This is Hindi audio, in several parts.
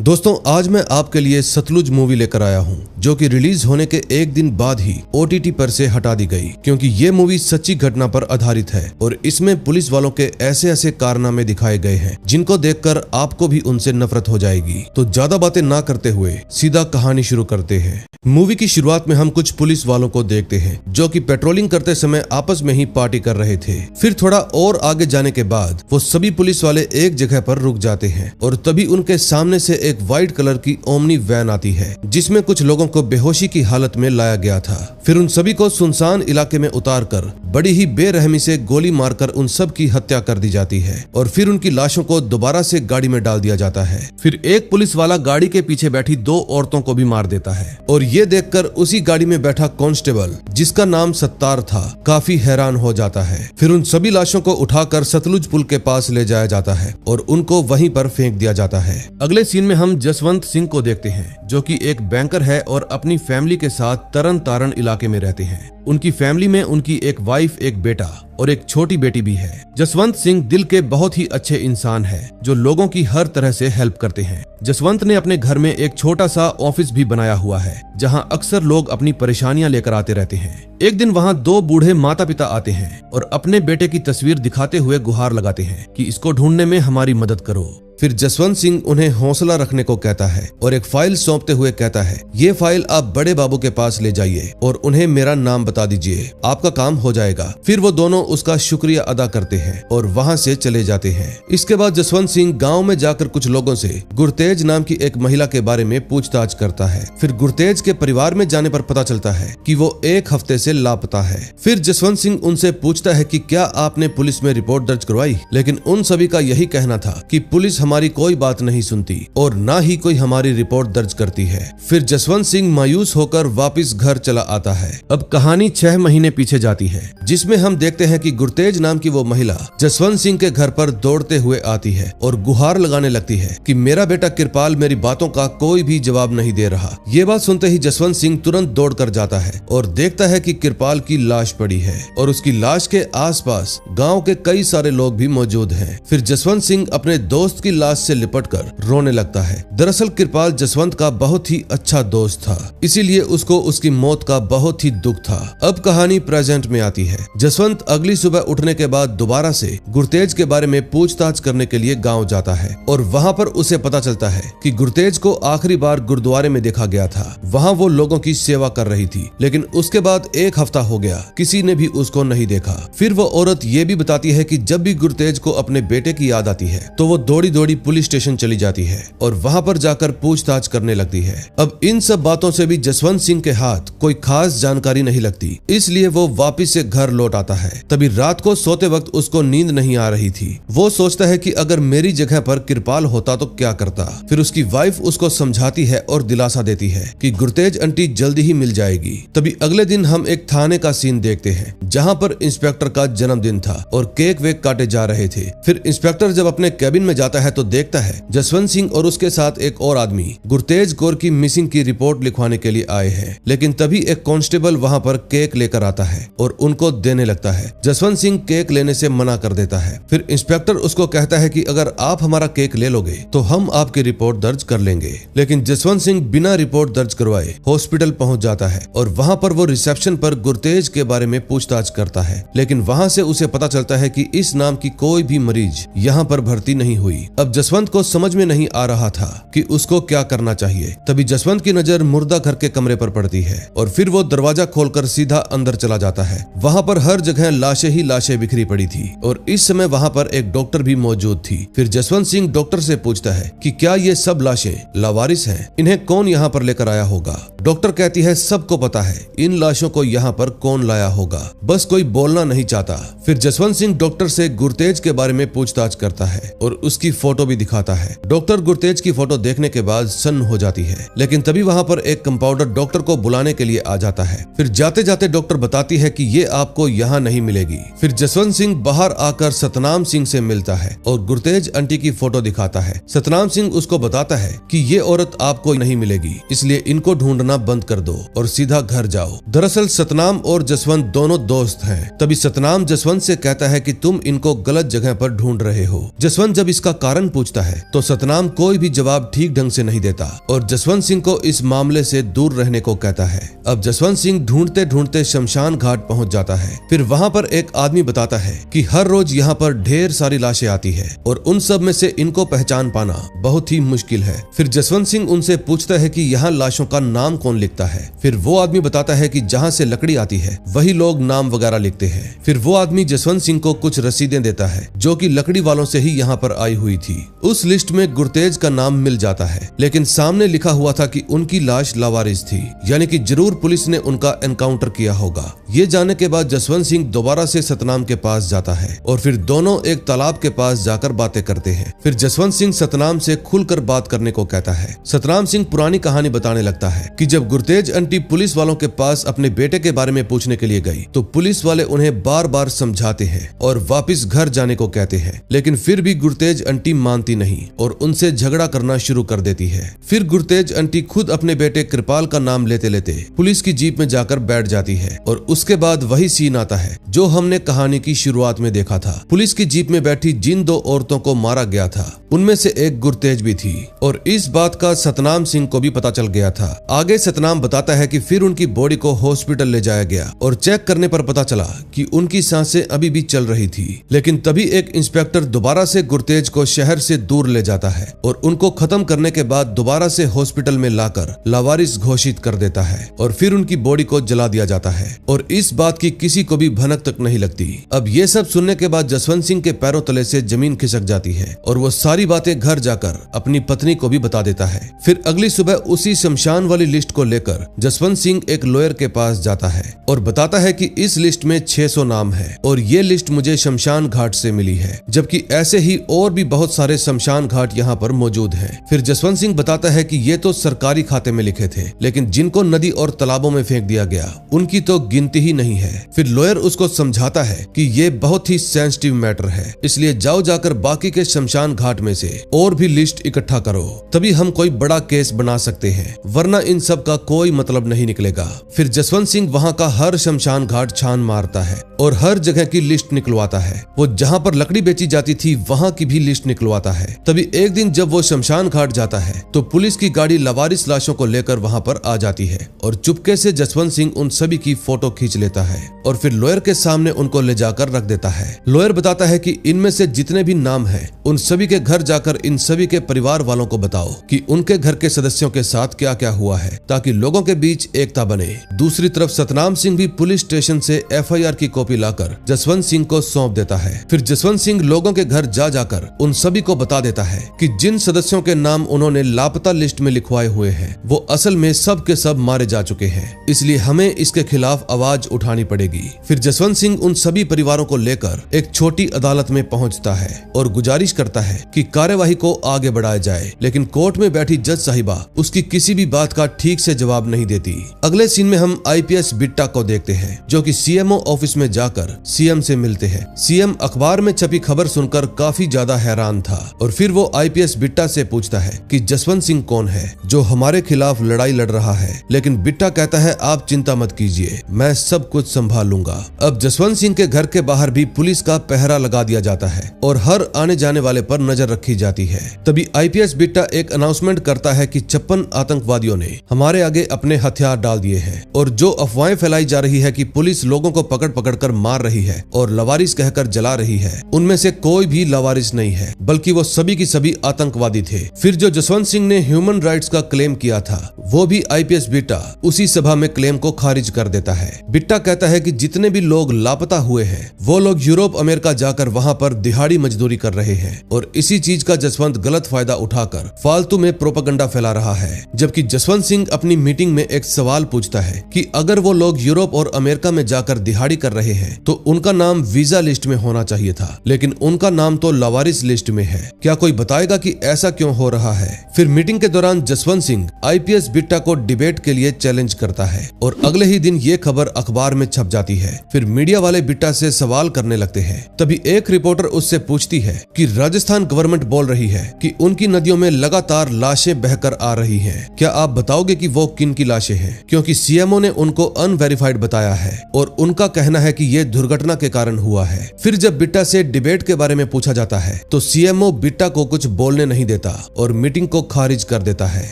दोस्तों आज मैं आपके लिए सतलुज मूवी लेकर आया हूं, जो कि रिलीज होने के एक दिन बाद ही OTT पर से हटा दी गई, क्योंकि ये मूवी सच्ची घटना पर आधारित है और इसमें पुलिस वालों के ऐसे ऐसे कारनामे दिखाए गए हैं जिनको देखकर आपको भी उनसे नफरत हो जाएगी। तो ज्यादा बातें ना करते हुए सीधा कहानी शुरू करते हैं। मूवी की शुरुआत में हम कुछ पुलिस वालों को देखते हैं जो कि पेट्रोलिंग करते समय आपस में ही पार्टी कर रहे थे। फिर थोड़ा और आगे जाने के बाद वो सभी पुलिस वाले एक जगह पर रुक जाते हैं और तभी उनके सामने से एक व्हाइट कलर की ओमनी वैन आती है जिसमें कुछ लोगों को बेहोशी की हालत में लाया गया था। फिर उन सभी को सुनसान इलाके में उतारकर बड़ी ही बेरहमी से गोली मारकर उन सब की हत्या कर दी जाती है और फिर उनकी लाशों को दोबारा से गाड़ी में डाल दिया जाता है। फिर एक पुलिस वाला गाड़ी के पीछे बैठी दो औरतों को भी मार देता है और ये देखकर उसी गाड़ी में बैठा कांस्टेबल, जिसका नाम सत्तार था, काफी हैरान हो जाता है। फिर उन सभी लाशों को उठाकर सतलुज पुल के पास ले जाया जाता है और उनको वहीं पर फेंक दिया जाता है। अगले सीन में हम जसवंत सिंह को देखते हैं जो कि एक बैंकर है और अपनी फैमिली के साथ तरन तारण इलाके में रहते हैं। उनकी फैमिली में उनकी एक वाइफ, एक बेटा और एक छोटी बेटी भी है। जसवंत सिंह दिल के बहुत ही अच्छे इंसान है जो लोगों की हर तरह से हेल्प करते हैं। जसवंत ने अपने घर में एक छोटा सा ऑफिस भी बनाया हुआ है जहां अक्सर लोग अपनी परेशानियां लेकर आते रहते हैं। एक दिन वहां दो बूढ़े माता पिता आते हैं और अपने बेटे की तस्वीर दिखाते हुए गुहार लगाते हैं कि इसको ढूंढने में हमारी मदद करो। फिर जसवंत सिंह उन्हें हौसला रखने को कहता है और एक फाइल सौंपते हुए कहता है, ये फाइल आप बड़े बाबू के पास ले जाइए और उन्हें मेरा नाम बता दीजिए, आपका काम हो जाएगा। फिर वो दोनों उसका शुक्रिया अदा करते हैं और वहां से चले जाते हैं। इसके बाद जसवंत सिंह गांव में जाकर कुछ लोगों से गुरतेज नाम की एक महिला के बारे में पूछताछ करता है। फिर गुरतेज के परिवार में जाने पर पता चलता है कि वो एक हफ्ते से लापता है। फिर जसवंत सिंह उनसे पूछता है कि क्या आपने पुलिस में रिपोर्ट दर्ज करवाई, लेकिन उन सभी का यही कहना था कि पुलिस हमारी कोई बात नहीं सुनती और ना ही कोई हमारी रिपोर्ट दर्ज करती है। फिर जसवंत सिंह मायूस होकर वापस घर चला आता है। अब कहानी 6 महीने पीछे जाती है, जिसमें हम देखते हैं कि गुरतेज नाम की वो महिला जसवंत सिंह के घर पर दौड़ते हुए आती है और गुहार लगाने लगती है कि मेरा बेटा कृपाल मेरी बातों का कोई भी जवाब नहीं दे रहा। ये बात सुनते ही जसवंत सिंह तुरंत दौड़ कर जाता है और देखता है कि कृपाल की लाश पड़ी है और उसकी लाश के आसपास गाँव के कई सारे लोग भी मौजूद हैं। फिर जसवंत सिंह अपने दोस्त की लाश से लिपटकर रोने लगता है। दरअसल कृपाल जसवंत का बहुत ही अच्छा दोस्त था, इसीलिए उसको उसकी मौत का बहुत ही दुख था। अब कहानी प्रेजेंट में आती है। जसवंत अगली सुबह उठने के बाद दोबारा से गुरतेज के बारे में पूछताछ करने के लिए गांव जाता है और वहां पर उसे पता चलता है कि गुरतेज को आखिरी बार गुरुद्वारे में देखा गया था। वहां वो लोगों की सेवा कर रही थी, लेकिन उसके बाद एक हफ्ता हो गया, किसी ने भी उसको नहीं देखा। फिर वो औरत ये भी बताती है कि जब भी गुरतेज को अपने बेटे की याद आती है तो वो दौड़ी दौड़ी पुलिस स्टेशन चली जाती है और वहां पर जाकर पूछताछ करने लगती है। अब इन सब बातों से भी जसवंत सिंह के हाथ कोई खास जानकारी नहीं लगती, इसलिए वो वापस से घर लौट आता है। तभी रात को सोते वक्त उसको नींद नहीं आ रही थी। वो सोचता है कि अगर मेरी जगह पर कृपाल होता तो क्या करता। फिर उसकी वाइफ उसको समझाती है और दिलासा देती है कि गुरतेज आंटी जल्दी ही मिल जाएगी। तभी अगले दिन हम एक थाने का सीन देखते हैं जहाँ पर इंस्पेक्टर का जन्मदिन था और केक वेक काटे जा रहे थे। फिर इंस्पेक्टर जब अपने कैबिन में जाता है तो देखता है जसवंत सिंह और उसके साथ एक और आदमी गुरतेज कौर की मिसिंग की रिपोर्ट लिखवाने के लिए आए हैं। लेकिन तभी एक कांस्टेबल वहां पर केक लेकर आता है और उनको देने लगता है। जसवंत सिंह केक लेने से मना कर देता है। फिर इंस्पेक्टर उसको कहता है कि अगर आप हमारा केक ले लोगे तो हम आपकी रिपोर्ट दर्ज कर लेंगे। लेकिन जसवंत सिंह बिना रिपोर्ट दर्ज करवाए हॉस्पिटल पहुंच जाता है और वहां पर वो रिसेप्शन पर गुरतेज के बारे में पूछताछ करता है। लेकिन वहां से उसे पता चलता है कि इस नाम की कोई भी मरीज यहाँ पर भर्ती नहीं हुई। अब जसवंत को समझ में नहीं आ रहा था कि उसको क्या करना चाहिए। तभी जसवंत की नजर मुर्दा घर के कमरे पर पड़ती है और फिर वो दरवाजा खोलकर सीधा अंदर चला जाता है। वहां पर हर जगह लाशें ही लाशें बिखरी पड़ी थी और इस समय वहां पर एक डॉक्टर भी मौजूद थी। फिर जसवंत सिंह डॉक्टर से पूछता है कि क्या ये सब लाशें लावारिस हैं, इन्हें कौन यहाँ पर लेकर आया होगा। डॉक्टर कहती है सबको पता है इन लाशों को यहाँ पर कौन लाया होगा, बस कोई बोलना नहीं चाहता। फिर जसवंत सिंह डॉक्टर से गुरतेज के बारे में पूछताछ करता है और उसकी फोटो भी दिखाता है। डॉक्टर गुरतेज की फोटो देखने के बाद सन्न हो जाती है, लेकिन तभी वहां पर एक कंपाउंडर डॉक्टर को बुलाने के लिए आ जाता है। फिर जाते जाते डॉक्टर बताती है कि ये आपको यहाँ नहीं मिलेगी। फिर जसवंत सिंह बाहर आकर सतनाम सिंह से मिलता है और गुरतेज आंटी की फोटो दिखाता है। सतनाम सिंह उसको बताता है कि ये औरत आपको नहीं मिलेगी, इसलिए इनको ढूंढना बंद कर दो और सीधा घर जाओ। दरअसल सतनाम और जसवंत दोनों दोस्त हैं। तभी सतनाम जसवंत से कहता है कि तुम इनको गलत जगह पर ढूंढ रहे हो। जसवंत जब इसका कारण सडन पूछता है तो सतनाम कोई भी जवाब ठीक ढंग से नहीं देता और जसवंत सिंह को इस मामले से दूर रहने को कहता है। अब जसवंत सिंह ढूंढते ढूंढते शमशान घाट पहुंच जाता है। फिर वहां पर एक आदमी बताता है कि हर रोज यहाँ पर ढेर सारी लाशें आती है और उन सब में से इनको पहचान पाना बहुत ही मुश्किल है। फिर जसवंत सिंह उनसे पूछता है कि यहाँ लाशों का नाम कौन लिखता है। फिर वो आदमी बताता है कि जहाँ से लकड़ी आती है वही लोग नाम वगैरह लिखते हैं। फिर वो आदमी जसवंत सिंह को कुछ रसीदें देता है जो कि लकड़ी वालों से ही यहाँ पर आई हुई थी। उस लिस्ट में गुरतेज का नाम मिल जाता है, लेकिन सामने लिखा हुआ था कि उनकी लाश लावारिस थी, यानी कि जरूर पुलिस ने उनका एनकाउंटर किया होगा। ये जानने के बाद जसवंत सिंह दोबारा से सतनाम के पास जाता है और फिर दोनों एक तालाब के पास जाकर बातें करते हैं। फिर जसवंत सिंह सतनाम से खुलकर बात करने को कहता है। सतनाम सिंह पुरानी कहानी बताने लगता है कि जब गुरतेज आंटी पुलिस वालों के पास अपने बेटे के बारे में पूछने के लिए गई तो पुलिस वाले उन्हें बार बार समझाते हैं और वापस घर जाने को कहते हैं, लेकिन फिर भी गुरतेज आंटी मानती नहीं और उनसे झगड़ा करना शुरू कर देती है। फिर गुरतेज आंटी खुद अपने बेटे कृपाल का नाम लेते लेते पुलिस की जीप में जाकर बैठ जाती है और उसके बाद वही सीन आता है जो हमने कहानी की शुरुआत में देखा था। पुलिस की जीप में बैठी जिन दो औरतों को मारा गया था उनमें से एक गुरतेज भी थी और इस बात का सतनाम सिंह को भी पता चल गया था। आगे सतनाम बताता है कि फिर उनकी बॉडी को हॉस्पिटल ले जाया गया और चेक करने पर पता चला कि उनकी सांसें अभी भी चल रही थी। लेकिन तभी एक इंस्पेक्टर दोबारा से गुरतेज को शहर से दूर ले जाता है और उनको खत्म करने के बाद दोबारा से हॉस्पिटल में लाकर लावारिस घोषित कर देता है और फिर उनकी बॉडी को जला दिया जाता है और इस बात की किसी को भी भनक तक नहीं लगती। अब ये सब सुनने के बाद जसवंत सिंह के पैरों तले से जमीन खिसक जाती है और वो सारी बातें घर जाकर अपनी पत्नी को भी बता देता है। फिर अगली सुबह उसी शमशान वाली लिस्ट को लेकर जसवंत सिंह एक लॉयर के पास जाता है और बताता है कि इस लिस्ट में 600 नाम है और ये लिस्ट मुझे शमशान घाट से मिली है, जबकि ऐसे ही और भी बहुत सारे शमशान घाट यहाँ पर मौजूद हैं। फिर जसवंत सिंह बताता है कि ये तो सरकारी खाते में लिखे थे, लेकिन जिनको नदी और तालाबों में फेंक दिया गया उनकी तो गिनती ही नहीं है। फिर लॉयर उसको समझाता है कि ये बहुत ही सेंसिटिव मैटर है, इसलिए जाओ जाकर बाकी के शमशान घाट में से और भी लिस्ट इकट्ठा करो, तभी हम कोई बड़ा केस बना सकते हैं, वरना इन सब का कोई मतलब नहीं निकलेगा। फिर जसवंत सिंह वहाँ का हर शमशान घाट छान मारता है और हर जगह की लिस्ट निकलवाता है। वो जहाँ पर लकड़ी बेची जाती थी वहाँ की भी लिस्ट निकलवाता है। तभी एक दिन जब वो शमशान घाट जाता है तो पुलिस की गाड़ी लावारिस लाशों को लेकर वहाँ पर आ जाती है और चुपके से जसवंत सिंह उन सभी की फोटो खींच लेता है और फिर लॉयर के सामने उनको ले जाकर रख देता है। लॉयर बताता है कि इनमें से जितने भी नाम हैं उन सभी के घर जाकर इन सभी के परिवार वालों को बताओ कि उनके घर के सदस्यों के साथ क्या क्या हुआ है, ताकि लोगों के बीच एकता बने। दूसरी तरफ सतनाम सिंह भी पुलिस स्टेशन से FIR की कॉपी लाकर जसवंत सिंह को सौंप देता है। फिर जसवंत सिंह लोगों के घर जा जाकर उन सभी को बता देता है कि जिन सदस्यों के नाम उन्होंने लापता लिस्ट में लिखवाए हुए हैं वो असल में सब के सब मारे जा चुके हैं, इसलिए हमें इसके खिलाफ आवाज उठानी पड़ेगी। फिर जसवंत सिंह उन सभी परिवारों को लेकर एक छोटी अदालत में पहुंचता है और गुजारिश करता है कि कार्यवाही को आगे बढ़ाया जाए, लेकिन कोर्ट में बैठी जज साहिबा उसकी किसी भी बात का ठीक से जवाब नहीं देती। अगले सीन में हम IPS बिट्टा को देखते हैं जो कि CMO ऑफिस में जाकर CM से मिलते हैं। CM अखबार में छपी खबर सुनकर काफी ज्यादा हैरान था और फिर वो IPS बिट्टा से पूछता है कि जसवंत सिंह कौन है जो हमारे खिलाफ लड़ाई लड़ रहा है, लेकिन बिट्टा कहता है आप चिंता मत कीजिए, मैं सब कुछ संभाल लूंगा। अब जसवंत सिंह के घर के बाहर भी पुलिस का पहरा लगा दिया जाता है और हर आने जाने वाले पर नजर रखी जाती है। तभी IPS बिट्टा एक अनाउंसमेंट करता है कि 56 आतंकवादियों ने हमारे आगे अपने हथियार डाल दिए हैं और जो अफवाहें फैलाई जा रही है कि पुलिस लोगों को पकड़ पकड़ कर मार रही है और लावारिस कहकर जला रही है, उनमें से कोई भी लावारिस नहीं है, बल्कि वो सभी की सभी आतंकवादी थे। फिर जो जसवंत सिंह ने ह्यूमन राइट्स का क्लेम किया था वो भी IPS बिट्टा उसी सभा में क्लेम को खारिज कर देता है। बिट्टा कहता है कि जितने भी लोग लापता हुए हैं वो लोग यूरोप अमेरिका जाकर वहाँ पर दिहाड़ी मजदूरी कर रहे हैं और इसी चीज का जसवंत गलत फायदा उठाकर फालतू में प्रोपेगेंडा फैला रहा है। जबकि जसवंत सिंह अपनी मीटिंग में एक सवाल पूछता है कि अगर वो लोग यूरोप और अमेरिका में जाकर दिहाड़ी कर रहे हैं तो उनका नाम वीजा लिस्ट में होना चाहिए था, लेकिन उनका नाम तो लावारिस लिस्ट में है, क्या कोई बताएगा कि ऐसा क्यों हो रहा है। फिर मीटिंग के दौरान जसवंत सिंह IPS बिट्टा को डिबेट के लिए चैलेंज करता है और अगले ही दिन ये खबर अखबार में छप जाती है। फिर मीडिया वाले बिट्टा से सवाल करने लगते हैं। तभी एक रिपोर्टर उससे पूछती है कि राजस्थान गवर्नमेंट बोल रही है कि उनकी नदियों में लगातार लाशें बहकर आ रही हैं, क्या आप बताओगे कि वो किन की लाशें हैं, क्योंकि CMO ने उनको अनवेरिफाइड बताया है और उनका कहना है कि ये दुर्घटना के कारण हुआ है। फिर जब बिट्टा से डिबेट के बारे में पूछा जाता है तो सीएमओ बिट्टा को कुछ बोलने नहीं देता और मीटिंग को खारिज कर देता है।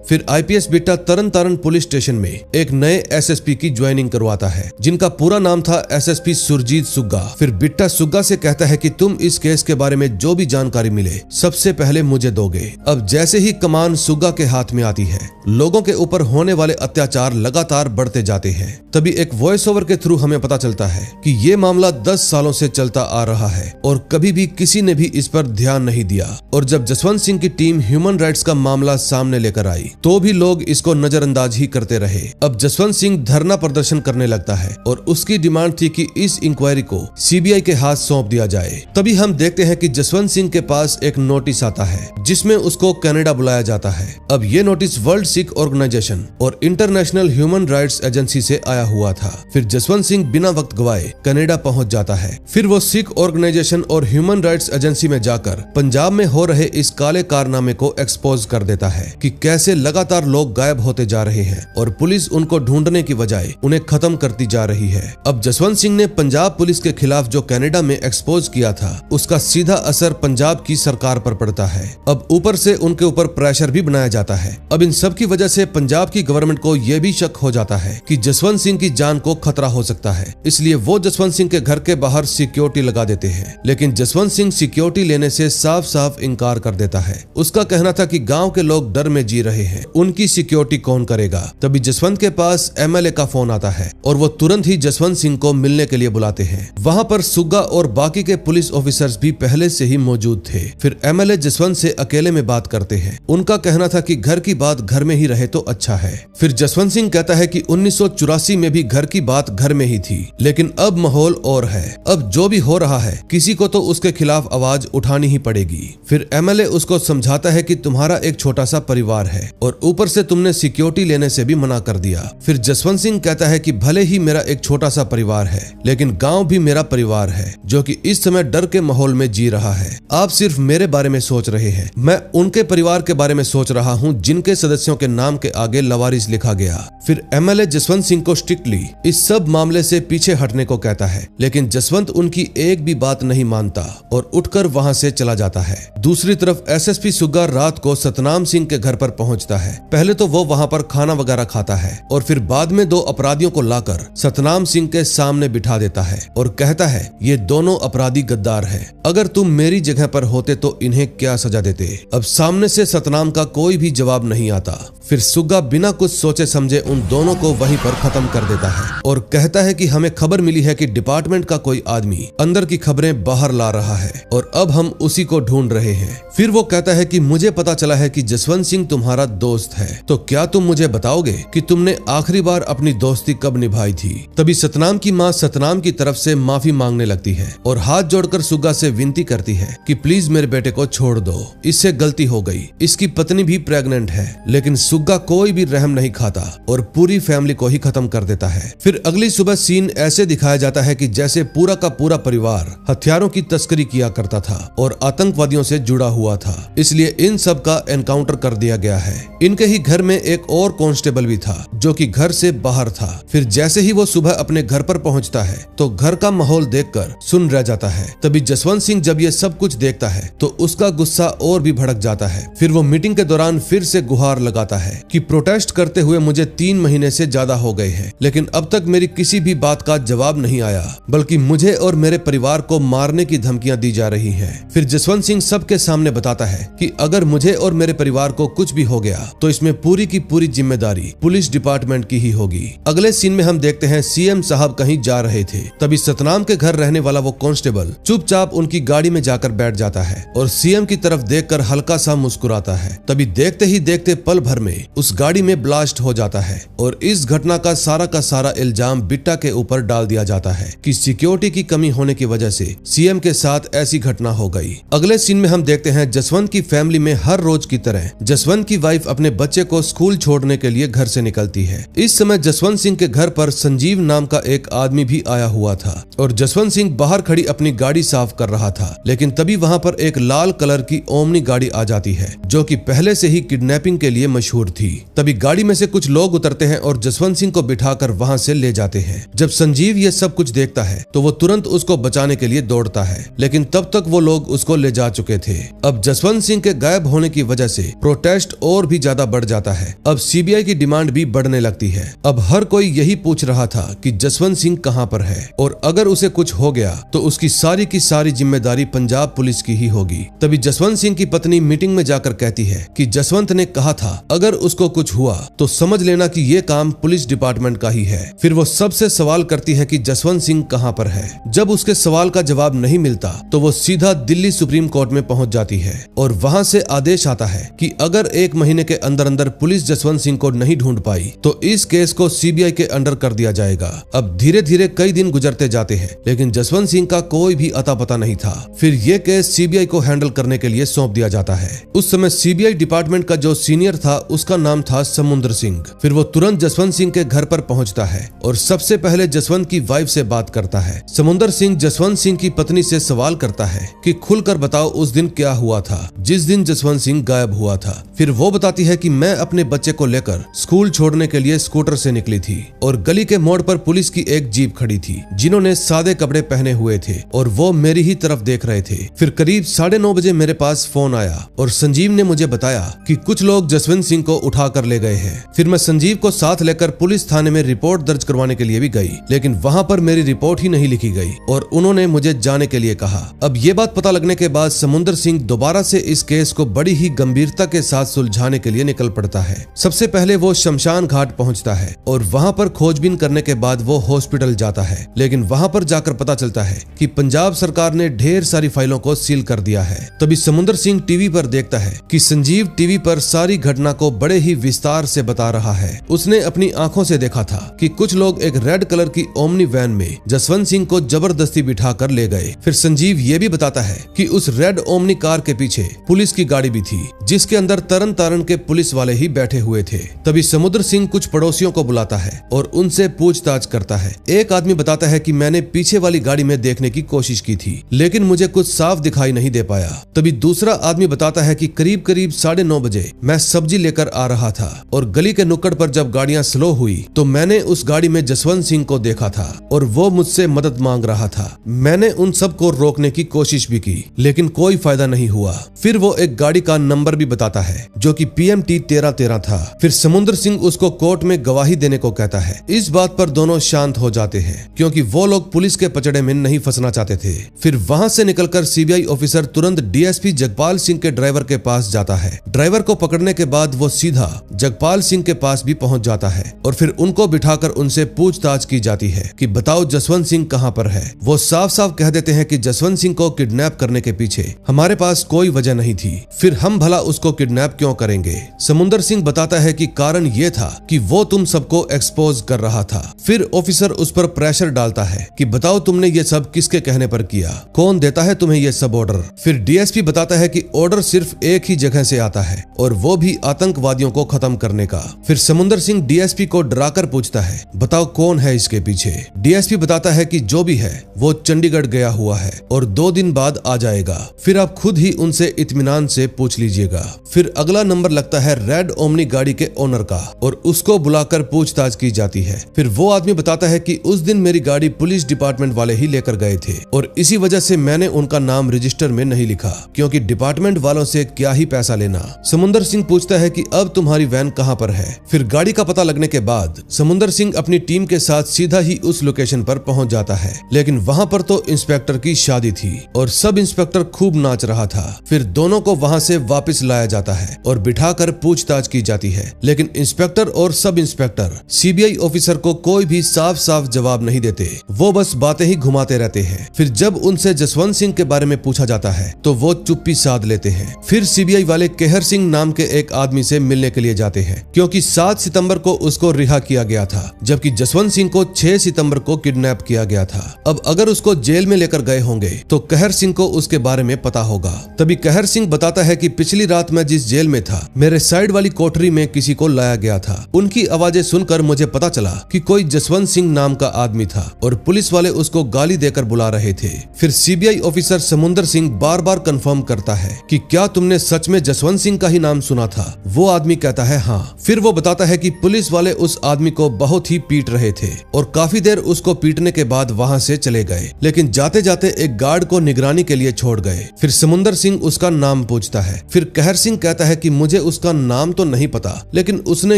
फिर आईपीएस बिट्टा तरन तारण पुलिस स्टेशन में एक नए एसएसपी की ज्वाइनिंग करवाता है, जिनका पूरा नाम था एसएसपी सुरजीत सुग्गा। फिर बिट्टा सुग्गा से कहता है कि तुम इस केस के बारे में जो भी जानकारी मिले सबसे पहले मुझे दोगे। अब जैसे ही कमान सुग्गा के हाथ में आती है, लोगों के ऊपर होने वाले अत्याचार लगातार बढ़ते जाते हैं। तभी एक वॉइस ओवर के थ्रू हमें पता चलता है कि ये मामला 10 सालों से चलता आ रहा है और कभी भी किसी ने भी इस पर ध्यान नहीं दिया। और जब जसवंत सिंह की टीम ह्यूमन राइट्स का मामला सामने लेकर आई तो भी लोग इसको नजरअंदाज ही करते रहे। अब जसवंत सिंह धरना प्रदर्शन करने लगता है और उसकी डिमांड थी कि इस इंक्वायरी को सीबीआई के हाथ सौंप दिया जाए। तभी हम देखते हैं कि जसवंत सिंह के पास एक नोटिस आता है जिसमें उसको कनाडा बुलाया जाता है। अब ये नोटिस वर्ल्ड सिख ऑर्गेनाइजेशन और इंटरनेशनल ह्यूमन राइट्स एजेंसी से आया हुआ था। फिर जसवंत सिंह बिना वक्त गवाए कनाडा पहुंच जाता है। फिर वो सिख ऑर्गेनाइजेशन और ह्यूमन राइट्स एजेंसी में जाकर पंजाब में हो रहे इस काले कारनामे को एक्सपोज कर देता है कि कैसे लगातार लोग गायब होते जा रहे हैं और पुलिस उनको ढूंढने की बजाय उन्हें खत्म करती जा रही है। अब जसवंत सिंह ने पंजाब पुलिस के खिलाफ जो कनाडा में एक्सपोज किया था उसका सीधा असर पंजाब की सरकार पर पड़ता है। अब ऊपर से उनके ऊपर प्रेशर भी बनाया जाता है। अब इन सब की वजह से पंजाब की गवर्नमेंट को यह भी शक हो जाता है कि जसवंत सिंह की जान को खतरा हो सकता है, इसलिए वो जसवंत सिंह के घर के बाहर सिक्योरिटी लगा देते हैं। लेकिन जसवंत सिंह सिक्योरिटी लेने से साफ साफ इनकार कर देता है। उसका कहना था कि गांव के लोग डर में जी रहे हैं, उनकी सिक्योरिटी कौन करेगा। तभी जसवंत के पास एमएलए का फोन आता है और वो तुरंत ही जसवंत सिंह को मिलने के लिए बुलाते हैं। वहां पर सुग्गा और बाकी के पुलिस ऑफिसर्स भी पहले से ही मौजूद थे। फिर एमएलए जसवंत से अकेले में बात करते हैं। उनका कहना था कि घर की बात घर में ही रहे तो अच्छा है। फिर जसवंत सिंह कहता है कि 1984 में भी घर की बात घर में ही थी, लेकिन अब माहौल और है। अब जो भी हो रहा है किसी को तो उसके खिलाफ आवाज उठानी ही पड़ेगी। फिर एमएलए उसको समझाता है कि तुम्हारा एक छोटा सा परिवार है और ऊपर से तुमने सिक्योरिटी लेने से भी मना कर दिया। फिर जसवंत सिंह कहता है कि भले ही मेरा एक छोटा सा परिवार है, लेकिन गांव भी मेरा परिवार है जो कि इस समय डर के माहौल में जी रहा है। आप सिर्फ मेरे बारे में सोच रहे हैं, मैं उनके परिवार के बारे में सोच रहा हूँ जिनके सदस्यों के नाम के आगे लवारिस लिखा गया। फिर एमएलए जसवंत सिंह को स्ट्रिक्टली इस सब मामले से पीछे हटने को कहता है, लेकिन जसवंत उनकी एक भी बात नहीं मानता और उठकर वहां से चला जाता है। दूसरी तरफ एसएसपी सुग्गा रात को सतनाम सिंह के घर पर पहुंचता है। पहले तो वो वहां पर खाना वगैरह खाता है और फिर बाद में 2 अपराधियों को लाकर सतनाम सिंह के सामने बिठा देता है और कहता है ये दोनों अपराधी गद्दार हैं। अगर तुम मेरी जगह पर होते तो इन्हें क्या सजा देते। अब सामने से सतनाम का कोई भी जवाब नहीं आता। फिर सुग्गा बिना कुछ सोचे समझे उन दोनों को वहीं पर खत्म कर देता है और कहता है कि हमें खबर मिली है कि डिपार्टमेंट का कोई आदमी अंदर की खबरें बाहर ला रहा है और अब हम उसी को ढूंढ रहे हैं। फिर वो कहता है कि मुझे पता चला है कि जसवंत सिंह तुम्हारा दोस्त है, तो क्या तुम मुझे बताओगे कि तुमने आखिरी बार अपनी दोस्ती कब निभाई थी। तभी सतनाम की माँ सतनाम की तरफ से माफी मांगने लगती है और हाथ जोड़कर सुग्गा से विनती करती है कि प्लीज मेरे बेटे को छोड़ दो, इससे गलती हो गई। इसकी पत्नी भी प्रेग्नेंट है। लेकिन सुग्गा कोई भी रहम नहीं खाता और पूरी फैमिली को ही खत्म कर देता है। फिर अगली सुबह सीन ऐसे दिखाया जाता है कि जैसे पूरा का पूरा परिवार हथियारों की तस्करी किया करता था और आतंकवादियों से जुड़ा हुआ था, इसलिए इन सब का एनकाउंटर कर दिया गया है। इनके ही घर में एक और कांस्टेबल भी था जो कि घर से बाहर था। फिर जैसे ही वो सुबह अपने घर पर पहुंचता है तो घर का माहौल देखकर सुन रह जाता है। तभी जसवंत सिंह जब ये सब कुछ देखता है तो उसका गुस्सा और भी भड़क जाता है। फिर वो मीटिंग के दौरान फिर से गुहार लगाता है कि प्रोटेस्ट करते हुए मुझे 3 महीने से ज्यादा हो गए हैं, लेकिन अब तक मेरी किसी भी बात का जवाब नहीं आया, बल्कि मुझे और मेरे परिवार को मारने की धमकियां दी जा रही हैं। फिर जसवंत सिंह सबके सामने बताता है कि अगर मुझे और मेरे परिवार को कुछ भी हो गया तो इसमें पूरी की पूरी जिम्मेदारी पुलिस डिपार्टमेंट की ही होगी। अगले सीन में हम देखते हैं सीएम साहब कहीं जा रहे थे। तभी सतनाम के घर रहने वाला वो कांस्टेबल चुपचाप उनकी गाड़ी में जाकर बैठ जाता है और सीएम की तरफ देखकर हल्का सा मुस्कुराता है। तभी देखते ही देखते पल भर में उस गाड़ी में ब्लास्ट हो जाता है और इस घटना का सारा इल्जाम बिट्टा के ऊपर डाल दिया जाता है कि सिक्योरिटी की कमी होने की वजह से सीएम के साथ ऐसी घटना हो गई। अगले सीन में हम देखते हैं जसवंत की फैमिली में हर रोज की तरह जसवंत की वाइफ अपने बच्चे को स्कूल छोड़ने के लिए घर से निकलती है। इस समय जसवंत सिंह के घर पर संजीव नाम का एक आदमी भी आया हुआ था और जसवंत सिंह बाहर खड़ी अपनी गाड़ी साफ कर रहा था। लेकिन तभी वहां पर एक लाल कलर की ओमनी गाड़ी आ जाती है जो कि पहले से ही किडनैपिंग के लिए मशहूर दूर थी। तभी गाड़ी में से कुछ लोग उतरते हैं और जसवंत सिंह को बिठाकर वहां से ले जाते हैं। जब संजीव ये सब कुछ देखता है तो वो तुरंत उसको बचाने के लिए दौड़ता है, लेकिन तब तक वो लोग उसको ले जा चुके थे। अब जसवंत सिंह के गायब होने की वजह से प्रोटेस्ट और भी ज्यादा बढ़ जाता है। अब सीबीआई की डिमांड भी बढ़ने लगती है। अब हर कोई यही पूछ रहा था कि जसवंत सिंह कहां पर है और अगर उसे कुछ हो गया तो उसकी सारी की सारी जिम्मेदारी पंजाब पुलिस की ही होगी। तभी जसवंत सिंह की पत्नी मीटिंग में जाकर कहती है कि जसवंत ने कहा था अगर उसको कुछ हुआ तो समझ लेना कि ये काम पुलिस डिपार्टमेंट का ही है। फिर वो सबसे सवाल करती है कि जसवंत सिंह कहां पर है। जब उसके सवाल का जवाब नहीं मिलता तो वो सीधा दिल्ली सुप्रीम कोर्ट में पहुंच जाती है और वहां से आदेश आता है कि अगर 1 महीने के अंदर अंदर पुलिस जसवंत सिंह को नहीं ढूंढ पाई तो इस केस को सीबीआई के अंडर कर दिया जाएगा। अब धीरे धीरे कई दिन गुजरते जाते हैं, लेकिन जसवंत सिंह का कोई भी अता पता नहीं था। फिर ये केस सीबीआई को हैंडल करने के लिए सौंप दिया जाता है। उस समय सीबीआई डिपार्टमेंट का जो सीनियर था उसका नाम था समुंदर सिंह। फिर वो तुरंत जसवंत सिंह के घर पर पहुंचता है और सबसे पहले जसवंत की वाइफ से बात करता है। समुंदर सिंह जसवंत सिंह की पत्नी से सवाल करता है कि खुलकर बताओ उस दिन क्या हुआ था जिस दिन जसवंत सिंह गायब हुआ था। फिर वो बताती है कि मैं अपने बच्चे को लेकर स्कूल छोड़ने के लिए स्कूटर से निकली थी और गली के मोड़ पर पुलिस की एक जीप खड़ी थी जिन्होंने सादे कपड़े पहने हुए थे और वो मेरी ही तरफ देख रहे थे। फिर करीब 9:30 बजे मेरे पास फोन आया और संजीव ने मुझे बताया कि कुछ लोग जसवंत सिंह को उठा कर ले गए हैं। फिर मैं संजीव को साथ लेकर पुलिस थाने में रिपोर्ट दर्ज करवाने के लिए भी गई, लेकिन वहां पर मेरी रिपोर्ट ही नहीं लिखी गई और उन्होंने मुझे जाने के लिए कहा। अब ये बात पता लगने के बाद समुंदर सिंह दोबारा से इस केस को बड़ी ही गंभीरता के साथ सुलझाने के लिए निकल पड़ता है। सबसे पहले वो शमशान घाट पहुंचता है और वहां पर खोजबीन करने के बाद वो हॉस्पिटल जाता है, लेकिन वहां पर जाकर पता चलता है कि पंजाब सरकार ने ढेर सारी फाइलों को सील कर दिया है। तभी समुंदर सिंह टीवी पर देखता है कि संजीव टीवी पर सारी घटना को बड़े ही विस्तार से बता रहा है। उसने अपनी आंखों से देखा था कि कुछ लोग एक रेड कलर की ओमनी वैन में जसवंत सिंह को जबरदस्ती बिठा कर ले गए। फिर संजीव ये भी बताता है कि उस रेड ओमनी कार के पीछे पुलिस की गाड़ी भी थी जिसके अंदर तरन तारण के पुलिस वाले ही बैठे हुए थे। तभी समुद्र सिंह कुछ पड़ोसियों को बुलाता है और उनसे पूछताछ करता है। एक आदमी बताता है कि मैंने पीछे वाली गाड़ी में देखने की कोशिश की थी लेकिन मुझे कुछ साफ दिखाई नहीं दे पाया। तभी दूसरा आदमी बताता है कि करीब 9:30 बजे मैं सब्जी लेकर आ रहा था और गली के नुक्कड़ पर जब गाड़ियां स्लो हुई तो मैंने उस गाड़ी में जसवंत सिंह को देखा था और वो मुझसे मदद मांग रहा था। मैंने उन सबको रोकने की कोशिश भी की लेकिन कोई फायदा नहीं हुआ। फिर वो एक गाड़ी का नंबर भी बताता है जो कि PMT 1313 था। फिर समुंदर सिंह उसको कोर्ट में गवाही देने को कहता है। इस बात पर दोनों शांत हो जाते हैं क्योंकि वो लोग पुलिस के पचड़े में नहीं फंसना चाहते थे। फिर वहां से निकलकर सीबीआई ऑफिसर तुरंत डीएसपी जगपाल सिंह के ड्राइवर के पास जाता है। ड्राइवर को पकड़ने के बाद वो सीधा जगपाल सिंह के पास भी पहुंच जाता है और फिर उनको बिठाकर उनसे पूछताछ की जाती है कि बताओ जसवंत सिंह कहां पर है। वो साफ साफ कह देते हैं कि जसवंत सिंह को किडनैप करने के पीछे हमारे पास कोई वजह नहीं थी, फिर हम भला उसको किडनैप क्यों करेंगे। समुंदर सिंह बताता है कि कारण ये था कि वो तुम सबको एक्सपोज कर रहा था। फिर ऑफिसर उस पर प्रेशर डालता है कि बताओ तुमने ये सब किसके कहने पर किया, कौन देता है तुम्हें ये सब ऑर्डर। फिर डीएसपी बताता है कि ऑर्डर सिर्फ एक ही जगह से आता है और वो भी आतंकवादियों को खत्म करने का। फिर समुंदर सिंह डीएसपी को डराकर पूछता है बताओ कौन है इसके पीछे। डीएसपी बताता है कि जो भी है वो चंडीगढ़ गया हुआ है और 2 दिन बाद आ जाएगा, फिर आप खुद ही उनसे इत्मीनान से पूछ लीजिएगा। फिर अगला नंबर लगता है रेड ओमनी गाड़ी के ओनर का और उसको बुलाकर पूछताछ की जाती है। फिर वो आदमी बताता है कि उस दिन मेरी गाड़ी पुलिस डिपार्टमेंट वाले ही लेकर गए थे और इसी वजह से मैंने उनका नाम रजिस्टर में नहीं लिखा क्योंकि डिपार्टमेंट वालों से क्या ही पैसा लेना। समुंदर सिंह पूछता है कि अब तुम्हारी वैन कहां पर है। फिर गाड़ी का पता लगने के बाद समुंदर सिंह अपनी टीम के साथ सीधा ही उस लोकेशन पर पहुंच जाता है, लेकिन वहां पर तो इंस्पेक्टर की शादी थी और सब इंस्पेक्टर खूब नाच रहा था। फिर दोनों को वहां से वापस लाया जाता है और बिठाकर पूछताछ की जाती है, लेकिन इंस्पेक्टर और सब इंस्पेक्टर सीबीआई ऑफिसर को कोई भी साफ साफ जवाब नहीं देते, वो बस बातें ही घुमाते रहते हैं। फिर जब उनसे जसवंत सिंह के बारे में पूछा जाता है तो वो चुप्पी साध लेते हैं। फिर सीबीआई वाले कहर सिंह नाम के एक आदमी से मिलने के लिए जाते हैं क्योंकि 7 सितंबर को उसको रिहा किया गया था जबकि जसवंत सिंह को 6 सितंबर को किडनैप किया गया था। अब अगर उसको जेल में लेकर गए होंगे तो कहर सिंह को उसके बारे में पता होगा। तभी कहर सिंह बताता है कि पिछली रात मैं जिस जेल में था मेरे साइड वाली कोठरी में किसी को लाया गया था। उनकी आवाजें सुनकर मुझे पता चला कि कोई जसवंत सिंह नाम का आदमी था और पुलिस वाले उसको गाली देकर बुला रहे थे। फिर सीबीआई ऑफिसर समुंदर सिंह बार बार कंफर्म करता है कि क्या तुमने सच में जसवंत सिंह का ही नाम सुना था। वो आदमी कहता है हाँ। फिर वो बताता है कि पुलिस वाले उस आदमी को बहुत ही पीट रहे थे और काफी देर उसको पीटने के बाद वहां से चले गए, लेकिन जाते जाते एक गार्ड को निगरानी के लिए छोड़ गए। फिर समुंदर सिंह उसका नाम पूछता है। फिर कहर सिंह कहता है कि मुझे उसका नाम तो नहीं पता, लेकिन उसने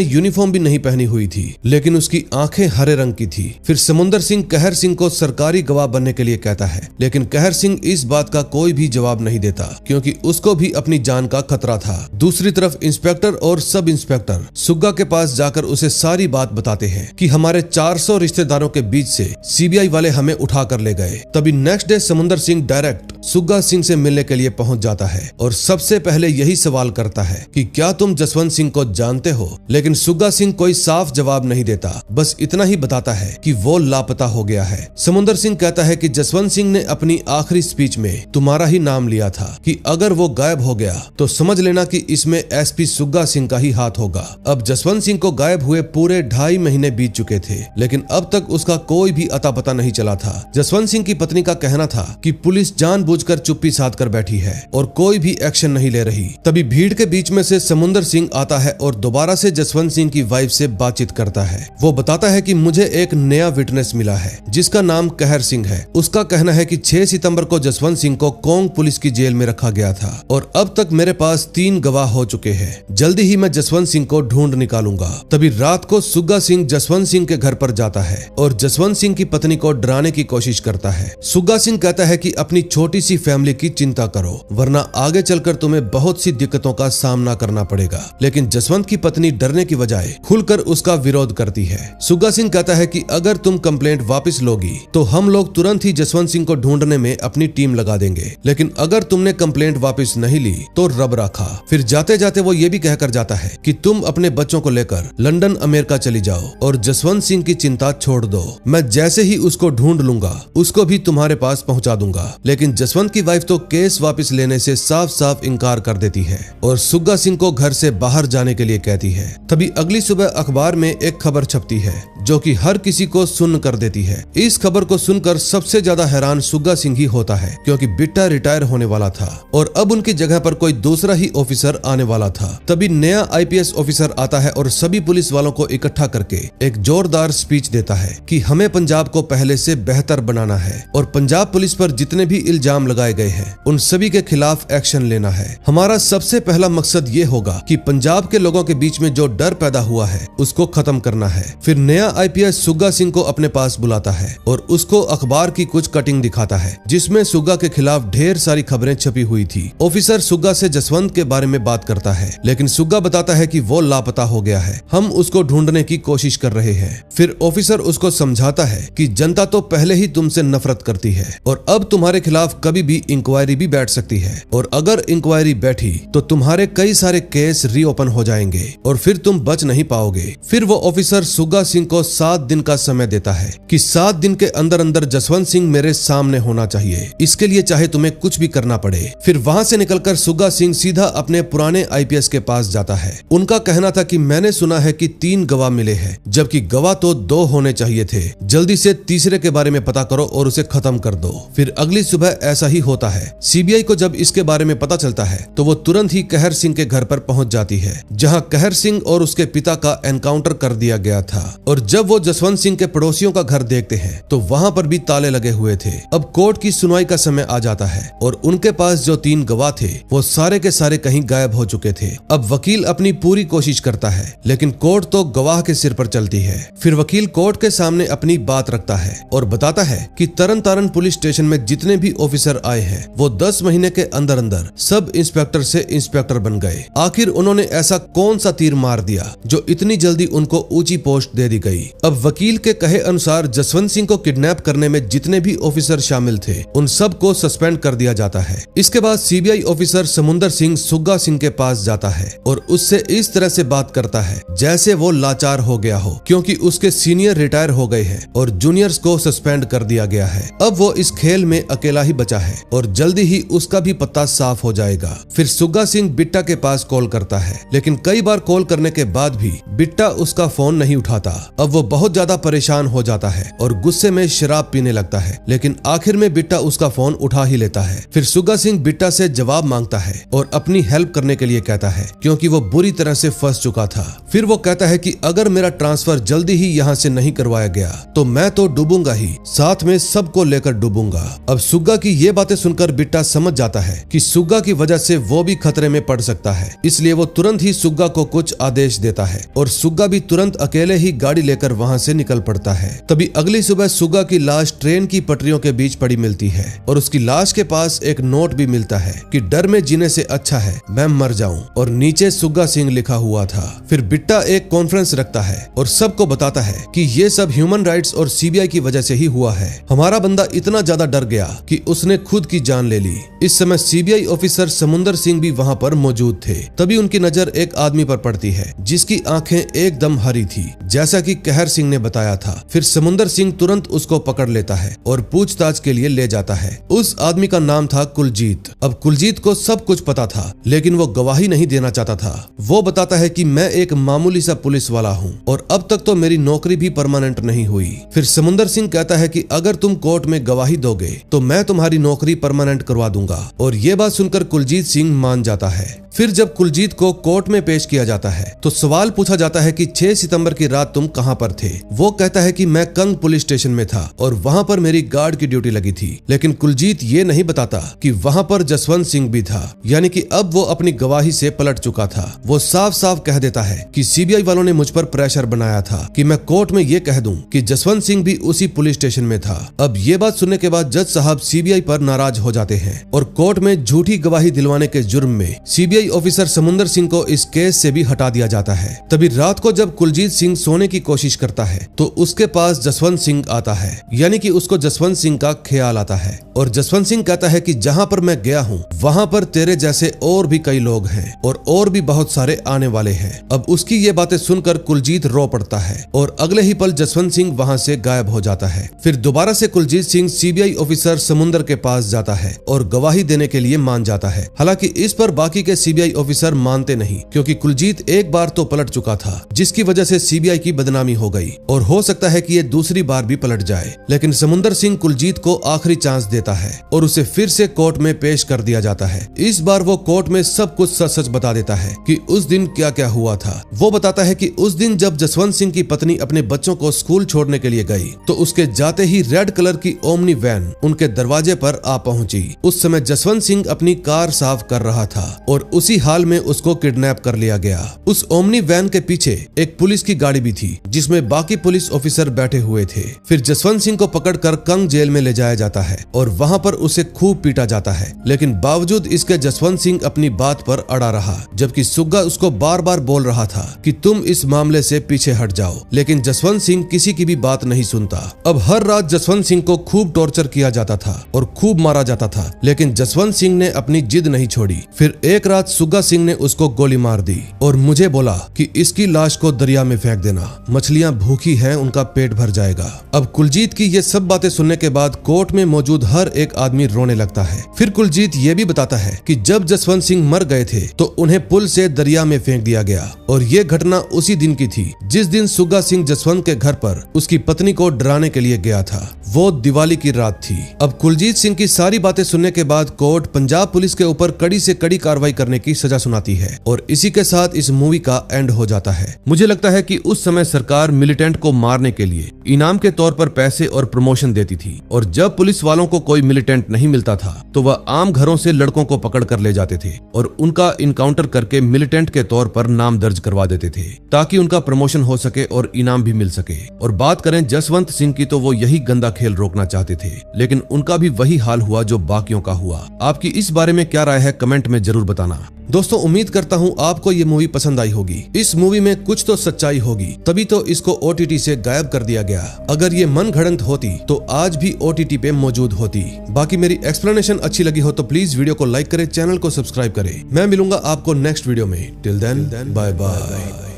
यूनिफॉर्म भी नहीं पहनी हुई थी, लेकिन उसकी आंखें हरे रंग की थी। फिर समुंदर सिंह कहर सिंह को सरकारी गवाह बनने के लिए कहता है, लेकिन कहर सिंह इस बात का कोई भी जवाब नहीं देता क्योंकि उसको भी अपनी जान का खतरा था। दूसरी तरफ इंस्पेक्टर और सब इंस्पेक्टर सुग्गा के पास जाकर उसे सारी बात बताते हैं कि हमारे 400 रिश्तेदारों के बीच से सीबीआई वाले हमें उठा कर ले गए। तभी नेक्स्ट डे समुंदर सिंह डायरेक्ट सुग्गा सिंह से मिलने के लिए पहुंच जाता है और सबसे पहले यही सवाल करता है कि क्या तुम जसवंत सिंह को जानते हो, लेकिन सुग्गा सिंह कोई साफ जवाब नहीं देता, बस इतना ही बताता है कि वो लापता हो गया है। समुंदर सिंह कहता है कि जसवंत सिंह ने अपनी आखिरी स्पीच में तुम्हारा ही नाम लिया था कि अगर वो गायब हो गया तो समझ लेना कि इसमें एसपी सुग्गा सिंह का ही हाथ होगा। अब जसवंत सिंह को गायब हुए पूरे 2.5 महीने बीत चुके थे, लेकिन अब तक उसका कोई भी अता पता नहीं चला था। जसवंत सिंह की पत्नी का कहना था कि पुलिस जानबूझकर चुप्पी साध कर बैठी है और कोई भी एक्शन नहीं ले रही। तभी भीड़ के बीच में से समुंदर सिंह आता है और दोबारा से जसवंत सिंह की वाइफ से बातचीत करता है। वो बताता है कि मुझे एक नया विटनेस मिला है जिसका नाम कहर सिंह है। उसका कहना है कि 6 सितंबर को जसवंत सिंह को कोंग पुलिस की जेल में रखा गया था और अब तक मेरे पास 3 गवाह हो चुके हैं। जल्दी ही मैं जसवंत सिंह को ढूंढ निकालूंगा। तभी रात को सुग्गा सिंह जसवंत सिंह के घर पर जाता है और जसवंत सिंह की पत्नी को डराने की कोशिश करता है। सुग्गा सिंह कहता है कि अपनी छोटी सी फैमिली की चिंता करो, वरना आगे चलकर तुम्हें बहुत सी दिक्कतों का सामना करना पड़ेगा। लेकिन जसवंत की पत्नी डरने की बजाय खुलकर उसका विरोध करती है। सुग्गा सिंह कहता है कि अगर तुम कंप्लेंट वापस लोगी तो हम लोग तुरंत ही जसवंत सिंह को ढूंढने में अपनी टीम लगा देंगे, लेकिन अगर तुमने कंप्लेंट वापस नहीं ली तो रब रखा। फिर जाते जाते वो ये भी कहकर जाता है कि तुम अपने बच्चों को लेकर लंदन अमेरिका चली जाओ और जसवंत सिंह की चिंता छोड़ दो। मैं जैसे ही उसको ढूंढ लूंगा उसको भी तुम्हारे पास पहुंचा दूंगा। लेकिन जसवंत की वाइफ तो केस वापस लेने से साफ साफ इनकार कर देती है और सुग्गा सिंह को घर से बाहर जाने के लिए कहती है। तभी अगली सुबह अखबार में एक खबर छपती है जो कि हर किसी को सुन्न कर देती है। इस खबर को सुनकर सबसे ज्यादा हैरान सुग्गा सिंह ही होता है क्योंकि बिट्टा रिटायर होने वाला था और अब उनकी जगह पर कोई दूसरा ही ऑफिसर आने वाला था। तभी नया आईपीएस ऑफिसर आता है और सभी पुलिस वालों को इकट्ठा करके एक जोरदार स्पीच देता है कि हमें पंजाब को पहले से बेहतर बनाना है और पंजाब पुलिस पर जितने भी इल्जाम लगाए गए हैं उन सभी के खिलाफ एक्शन लेना है। हमारा सबसे पहला मकसद ये होगा कि पंजाब के लोगों के बीच में जो डर पैदा हुआ है उसको खत्म करना है। फिर नया आईपीएस सुग्गा सिंह को अपने पास बुलाता है और उसको अखबार की कुछ कटिंग दिखाता है जिसमें सुग्गा के खिलाफ ढेर सारी खबरें छपी हुई थी। ऑफिसर सुग्गा से जसवंत के बारे में बात करता है, लेकिन सुग्गा बताता है कि वो लापता हो गया है, हम उसको ढूंढने की कोशिश कर रहे हैं। फिर ऑफिसर उसको समझाता है कि जनता तो पहले ही तुमसे नफरत करती है और अब तुम्हारे खिलाफ कभी भी इंक्वायरी भी बैठ सकती है और अगर इंक्वायरी बैठी तो तुम्हारे कई सारे केस रीओपन हो जाएंगे और फिर तुम बच नहीं पाओगे। फिर वो ऑफिसर सुग्गा सिंह को 7 दिन का समय देता है कि 7 दिन के अंदर अंदर जसवंत सिंह मेरे सामने होना चाहिए, इसके लिए चाहे तुम्हें कुछ भी करना पड़े। फिर वहां से निकलकर सुग्गा सिंह सीधा अपने पुराने आईपीएस के पास जाता है। उनका कहना था कि मैंने सुना है कि 3 गवाह मिले हैं, जबकि गवाह तो 2 होने चाहिए थे। जल्दी से तीसरे के बारे में पता करो और उसे खत्म कर दो। फिर अगली सुबह ऐसा ही होता है। सीबीआई को जब इसके बारे में पता चलता है तो वो तुरंत ही कहर सिंह के घर पर पहुंच जाती है, जहां कहर सिंह और उसके पिता का एनकाउंटर कर दिया गया था। और जब वो जसवंत सिंह के पड़ोसियों का घर देखते हैं तो वहां पर भी ताले लगे हुए थे। अब कोर्ट की सुनवाई का समय आ जाता है और उनके पास जो 3 गवाह थे वो सारे के सारे कहीं गायब हो चुके थे। अब वकील अपनी पूरी कोशिश करता है, लेकिन कोर्ट तो गवाह के सिर पर चलती है। फिर वकील कोर्ट के सामने अपनी बात रखता है और बताता है कि तरन तारण पुलिस स्टेशन में जितने भी ऑफिसर आए हैं वो 10 महीने के अंदर अंदर सब इंस्पेक्टर से इंस्पेक्टर बन गए। आखिर उन्होंने ऐसा कौन सा तीर मार दिया जो इतनी जल्दी उनको ऊंची पोस्ट दे दी गई। अब वकील के कहे अनुसार जसवंत सिंह को किडनैप करने में जितने भी ऑफिसर शामिल थे उन सब को सस्पेंड कर दिया जाता है। इसके बाद सीबीआई ऑफिसर समुंदर सिंह सुग्गा सिंह के पास जाता है और उससे इस तरह से बात करता है जैसे वो लाचार हो गया हो, क्योंकि उसके सीनियर रिटायर हो गए हैं और जूनियर्स को सस्पेंड कर दिया गया है। अब वो इस खेल में अकेला ही बचा है और जल्दी ही उसका भी पत्ता साफ हो जाएगा। फिर सुग्गा सिंह बिट्टा के पास कॉल करता है, लेकिन कई बार कॉल करने के बाद भी बिट्टा उसका फोन नहीं उठाता। अब वो बहुत ज्यादा परेशान हो जाता है और गुस्से में शराब पीने लगता है, लेकिन आखिर में बिट्टा उसका फोन उठा ही लेता है। फिर सुग्गा सिंह बिट्टा से जवाब मांगता है और अपनी हेल्प करने के लिए कहता है, क्योंकि वो बुरी तरह से फंस फंस चुका था। फिर वो कहता है कि अगर मेरा ट्रांसफर जल्दी ही यहाँ से नहीं करवाया गया तो मैं तो डूबूंगा ही, साथ में सबको लेकर डूबूंगा। अब सुग्गा की ये बातें सुनकर बिट्टा समझ जाता है कि सुग्गा की वजह से वो भी खतरे में पड़ सकता है, इसलिए वो तुरंत ही सुग्गा को कुछ आदेश देता है और सुग्गा भी तुरंत अकेले ही गाड़ी लेकर वहाँ से निकल पड़ता है। तभी अगली सुबह सुग्गा की लाश ट्रेन की पटरियों के बीच पड़ी मिलती है और उसकी लाश के पास एक नोट भी मिलता है कि डर में जीने से अच्छा है मैं मर जाऊं, और नीचे सुग्गा सिंह लिखा हुआ था। फिर बिट्टा एक कॉन्फ्रेंस रखता है और सबको बताता है कि ये सब ह्यूमन राइट्स और सीबीआई की वजह से ही हुआ है। हमारा बंदा इतना ज्यादा डर गया कि उसने खुद की जान ले ली। इस समय सीबीआई ऑफिसर समुंदर सिंह भी वहाँ पर मौजूद थे। तभी उनकी नजर एक आदमी पर पड़ती है जिसकी आंखें एकदम हरी थी, जैसा कि कहर सिंह ने बताया था। फिर समुंदर सिंह तुरंत उसको पकड़ लेता है और पूछताछ के लिए ले जाता है। उस आदमी का नाम था कुलजीत। अब कुलजीत को सब कुछ पता था, लेकिन वो गवाही नहीं देना चाहता था। वो बताता है कि मैं एक मामूली सा पुलिस वाला हूँ और अब तक तो मेरी नौकरी भी परमानेंट नहीं हुई। फिर समुंदर सिंह कहता है कि अगर तुम कोर्ट में गवाही दोगे तो मैं तुम्हारी नौकरी परमानेंट करवा दूंगा, और ये बात सुनकर कुलजीत सिंह मान जाता है। फिर जब कुलजीत को कोर्ट में पेश किया जाता है तो सवाल पूछा जाता है कि 6 सितंबर की रात तुम कहां पर थे। वो कहता है कि मैं कंग पुलिस स्टेशन में था और वहां पर मेरी गार्ड की ड्यूटी लगी थी। लेकिन कुलजीत ये नहीं बताता कि वहां पर जसवंत सिंह भी था, यानी कि अब वो अपनी गवाही से पलट चुका था। वो साफ साफ कह देता है कि सीबीआई वालों ने मुझ पर प्रेशर बनाया था कि मैं कोर्ट में ये कह दूं कि जसवंत सिंह भी उसी पुलिस स्टेशन में था। अब ये बात सुनने के बाद जज साहब सीबीआई पर नाराज हो जाते हैं और कोर्ट में झूठी गवाही दिलवाने के जुर्म में सीबीआई ऑफिसर समुंदर सिंह को इस केस से भी हटा दिया जाता है। तभी रात को जब कुलजीत सिंह सोने की कोशिश करता है तो उसके पास जसवंत सिंह आता है, यानी कि उसको जसवंत सिंह का ख्याल आता है और जसवंत सिंह कहता है कि जहां पर मैं गया हूं वहां पर तेरे जैसे और भी कई लोग हैं और भी बहुत सारे आने वाले हैं। अब उसकी ये बातें सुनकर कुलजीत रो पड़ता है और अगले ही पल जसवंत सिंह वहां से गायब हो जाता है। फिर दोबारा से कुलजीत सिंह सीबीआई ऑफिसर समुंदर के पास जाता है और गवाही देने के लिए मान जाता है। हालांकि इस पर बाकी के सीबीआई ऑफिसर मानते नहीं, क्योंकि कुलजीत एक बार तो पलट चुका था जिसकी वजह से सीबीआई की बदनामी हो गई और हो सकता है कि ये दूसरी बार भी पलट जाए। लेकिन समुंदर सिंह कुलजीत को आखिरी चांस देता है और उसे फिर से कोर्ट में पेश कर दिया जाता है। इस बार वो कोर्ट में सब कुछ सच सच बता देता है कि उस दिन क्या क्या हुआ था। वो बताता है कि उस दिन जब जसवंत सिंह की पत्नी अपने बच्चों को स्कूल छोड़ने के लिए गई तो उसके जाते ही रेड कलर की ओमनी वैन उनके दरवाजे पर आ पहुंची। उस समय जसवंत सिंह अपनी कार साफ कर रहा था और उसी हाल में उसको किडनैप कर लिया गया। उस ओमनी वैन के पीछे एक पुलिस की गाड़ी भी थी जिसमें बाकी पुलिस ऑफिसर बैठे हुए थे। फिर जसवंत सिंह को पकड़कर कंग जेल में ले जाया जाता है और वहां पर उसे खूब पीटा जाता है, लेकिन बावजूद इसके जसवंत सिंह अपनी बात पर अड़ा रहा, जबकि सुग्गा उसको बार बार बोल रहा था कि तुम इस मामले से पीछे हट जाओ। लेकिन जसवंत सिंह किसी की भी बात नहीं सुनता। अब हर रात जसवंत सिंह को खूब टॉर्चर किया जाता था और खूब मारा जाता था, लेकिन जसवंत सिंह ने अपनी जिद नहीं छोड़ी। फिर एक रात सुग्गा सिंह ने उसको गोली मार दी और मुझे बोला कि इसकी लाश को दरिया में फेंक देना, मछलियां भूखी हैं, उनका पेट भर जाएगा। अब कुलजीत की ये सब बातें सुनने के बाद कोर्ट में मौजूद हर एक आदमी रोने लगता है। फिर कुलजीत ये भी बताता है कि जब जसवंत सिंह मर गए थे तो उन्हें पुल से दरिया में फेंक दिया गया और ये घटना उसी दिन की थी जिस दिन सुग्गा सिंह जसवंत के घर पर उसकी पत्नी को डराने के लिए गया था। वो दिवाली की रात थी। अब कुलजीत सिंह की सारी बातें सुनने के बाद कोर्ट पंजाब पुलिस के ऊपर कड़ी से कड़ी कार्रवाई करने की सजा सुनाती है और इसी के साथ इस मूवी का एंड हो जाता है। मुझे लगता है कि उस समय सरकार मिलिटेंट को मारने के लिए इनाम के तौर पर पैसे और प्रमोशन देती थी और जब पुलिस वालों को कोई मिलिटेंट नहीं मिलता था तो वह आम घरों से लड़कों को पकड़ कर ले जाते थे और उनका इनकाउंटर करके मिलिटेंट के तौर पर नाम दर्ज करवा देते थे ताकि उनका प्रमोशन हो सके और इनाम भी मिल सके। और बात करें जसवंत सिंह की तो वो यही गंदा खेल रोकना चाहते थे, लेकिन उनका भी वही हाल हुआ जो बाकियों का हुआ। आपकी इस बारे में क्या राय है कमेंट में जरूर बताना। दोस्तों उम्मीद करता हूँ आपको ये मूवी पसंद आई होगी। इस मूवी में कुछ तो सच्चाई होगी, तभी तो इसको OTT से गायब कर दिया गया। अगर ये मनगढ़ंत होती तो आज भी OTT पे मौजूद होती। बाकी मेरी एक्सप्लेनेशन अच्छी लगी हो तो प्लीज वीडियो को लाइक करें, चैनल को सब्सक्राइब करें। मैं मिलूंगा आपको नेक्स्ट वीडियो में। Till then bye bye.